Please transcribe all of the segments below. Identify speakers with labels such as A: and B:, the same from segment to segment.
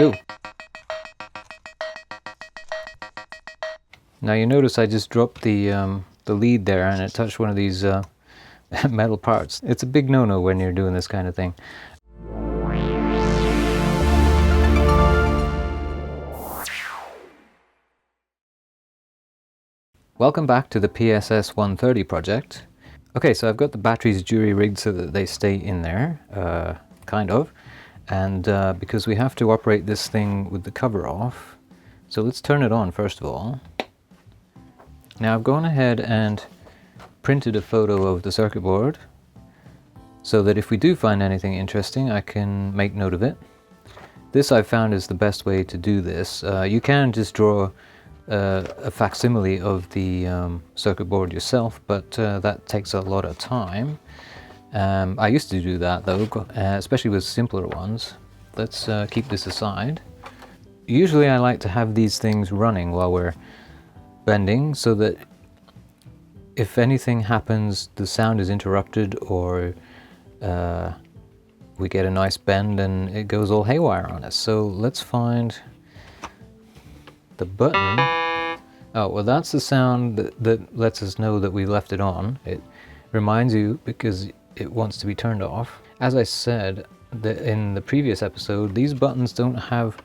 A: go. Now you notice I just dropped the lead there and it touched one of these metal parts. It's a big no-no when you're doing this kind of thing. Welcome back to the PSS-130 project. Okay, so I've got the batteries jury-rigged so that they stay in there, kind of. And because we have to operate this thing with the cover off, so let's turn it on first of all. Now I've gone ahead and printed a photo of the circuit board so that if we do find anything interesting I can make note of it. This I've found is the best way to do this. You can just draw a facsimile of the circuit board yourself, but that takes a lot of time. I used to do that though, especially with simpler ones. Let's keep this aside. Usually I like to have these things running while we're bending so that if anything happens, the sound is interrupted, or we get a nice bend and it goes all haywire on us. So let's find the button. Oh, well that's the sound that lets us know that we left it on. It reminds you because it wants to be turned off. As I said in the previous episode, these buttons don't have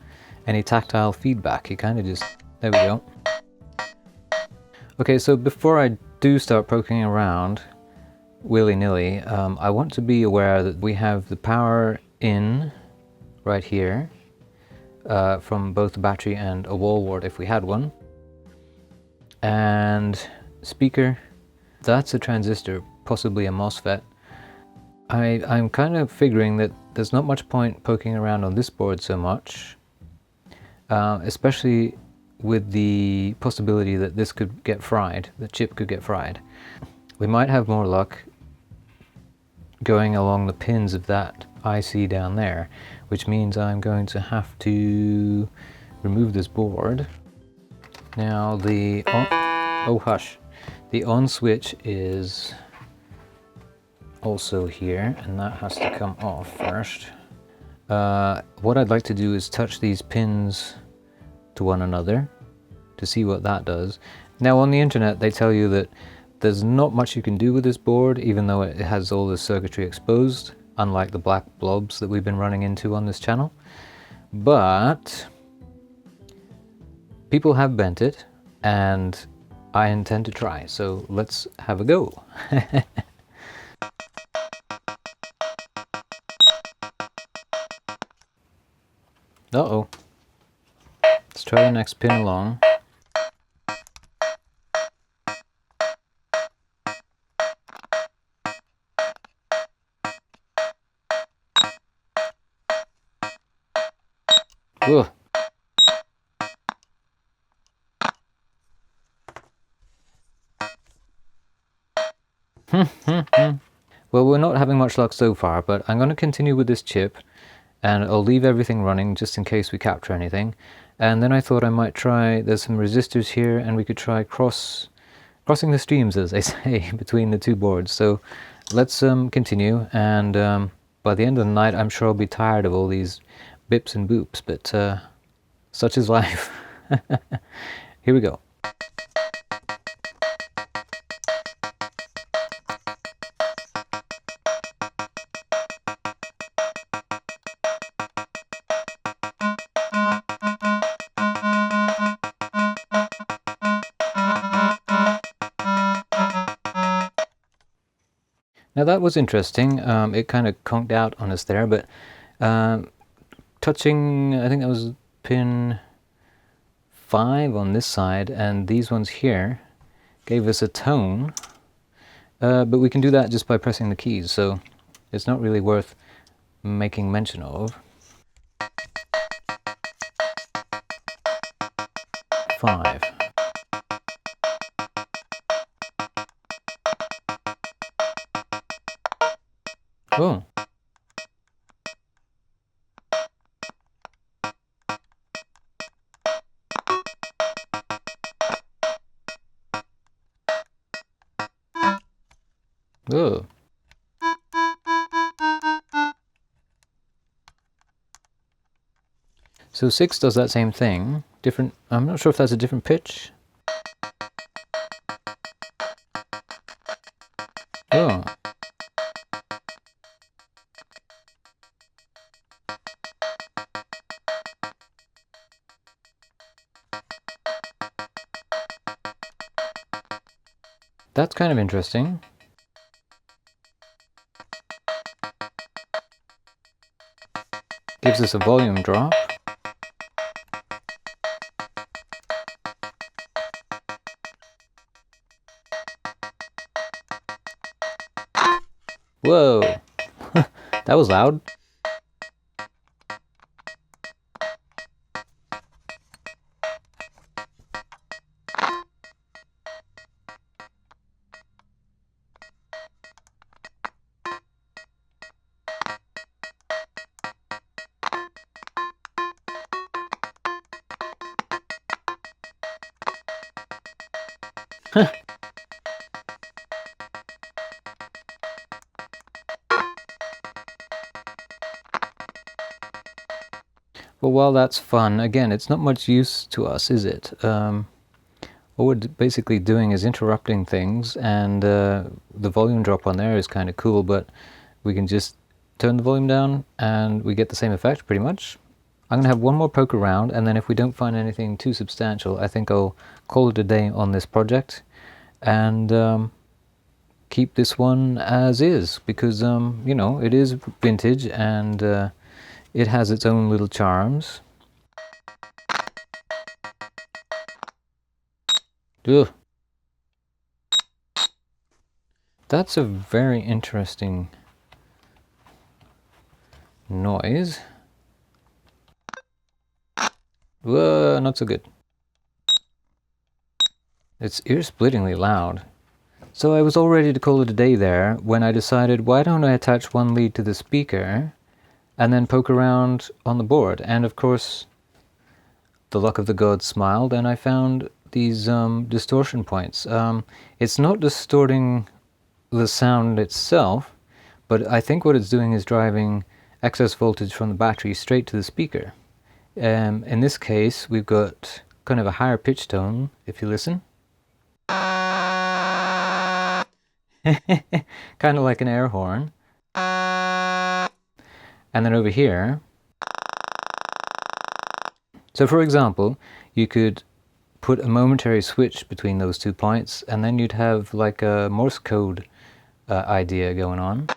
A: any tactile feedback. You kind of just, there we go. Okay, so before I do start poking around willy-nilly, I want to be aware that we have the power in right here from both the battery and a wall wart if we had one. And speaker, that's a transistor, possibly a MOSFET. I'm kind of figuring that there's not much point poking around on this board so much, especially with the possibility that this could get fried, the chip could get fried. We might have more luck going along the pins of that IC down there, which means I'm going to have to remove this board. Now the on, oh hush, the on switch is also here, and that has to come off first. What I'd like to do is touch these pins to one another to see what that does. Now on the internet they tell you that there's not much you can do with this board, even though it has all the circuitry exposed, unlike the black blobs that we've been running into on this channel. But people have bent it, and I intend to try, so let's have a go. Uh-oh. Let's try the next pin along. Ugh. Well, we're not having much luck so far, but I'm going to continue with this chip, and I'll leave everything running just in case we capture anything. And then I thought I might try, there's some resistors here, and we could try crossing the streams, as they say, between the two boards. So let's continue, and by the end of the night I'm sure I'll be tired of all these bips and boops, but such is life. Here we go. Now that was interesting. It kind of conked out on us there, but touching, I think that was pin 5 on this side, and these ones here gave us a tone, but we can do that just by pressing the keys, so it's not really worth making mention of. 5. Oh. Oh. So 6 does that same thing. Different, I'm not sure if that's a different pitch. Oh. That's kind of interesting. Gives us a volume drop. Whoa! That was loud. Well, while that's fun, again, it's not much use to us, is it? All we're basically doing is interrupting things, and the volume drop on there is kind of cool, but we can just turn the volume down and we get the same effect pretty much. I'm going to have one more poke around, and then if we don't find anything too substantial, I think I'll call it a day on this project and keep this one as is, because you know, it is vintage and it has its own little charms. Ugh. That's a very interesting noise. Whoa, not so good. It's ear-splittingly loud. So I was all ready to call it a day there when I decided, why don't I attach one lead to the speaker and then poke around on the board? And of course, the luck of the gods smiled, and I found these distortion points. It's not distorting the sound itself, but I think what it's doing is driving excess voltage from the battery straight to the speaker. In this case, we've got kind of a higher pitch tone, if you listen. Kind of like an air horn. And then over here. So for example, you could put a momentary switch between those 2 points, and then you'd have like a Morse code idea going on.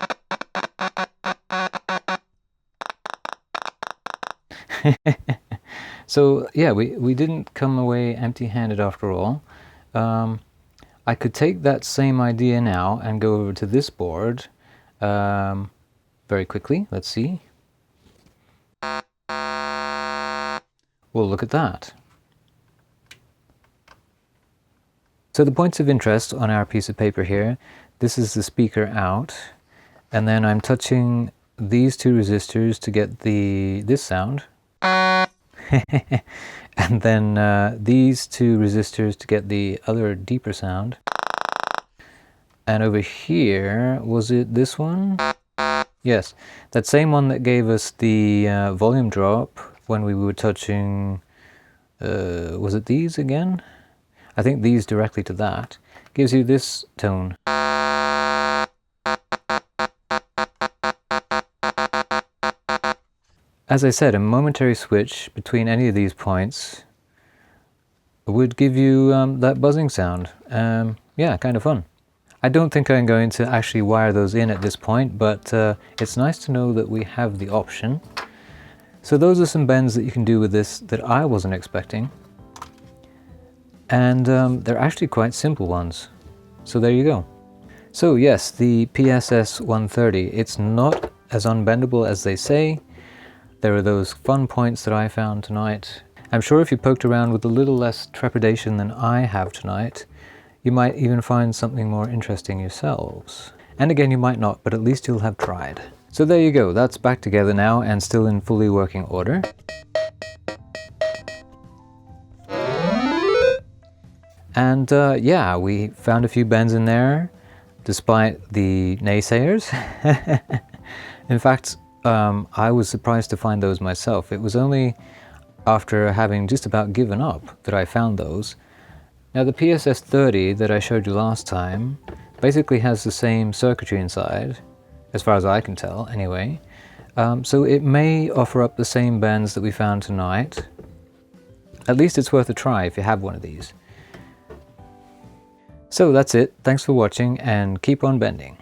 A: So yeah, we didn't come away empty-handed after all. I could take that same idea now and go over to this board very quickly. Let's see. Well, look at that. So the points of interest on our piece of paper here, this is the speaker out, and then I'm touching these 2 resistors to get this sound. And then these 2 resistors to get the other deeper sound. And over here, was it this one? Yes, that same one that gave us the volume drop when we were touching, was it these again? I think these directly to that. Gives you this tone. As I said, a momentary switch between any of these points would give you that buzzing sound. Yeah, kind of fun. I don't think I'm going to actually wire those in at this point, but it's nice to know that we have the option. So those are some bends that you can do with this that I wasn't expecting. And they're actually quite simple ones. So there you go. So yes, the PSS-130, it's not as unbendable as they say. There are those fun points that I found tonight. I'm sure if you poked around with a little less trepidation than I have tonight, you might even find something more interesting yourselves. And again, you might not, but at least you'll have tried. So there you go, that's back together now and still in fully working order. And yeah, we found a few bends in there, despite the naysayers. In fact, I was surprised to find those myself. It was only after having just about given up that I found those. Now the PSS-130 that I showed you last time basically has the same circuitry inside, as far as I can tell anyway, so it may offer up the same bends that we found tonight. At least it's worth a try if you have one of these. So that's it, thanks for watching and keep on bending.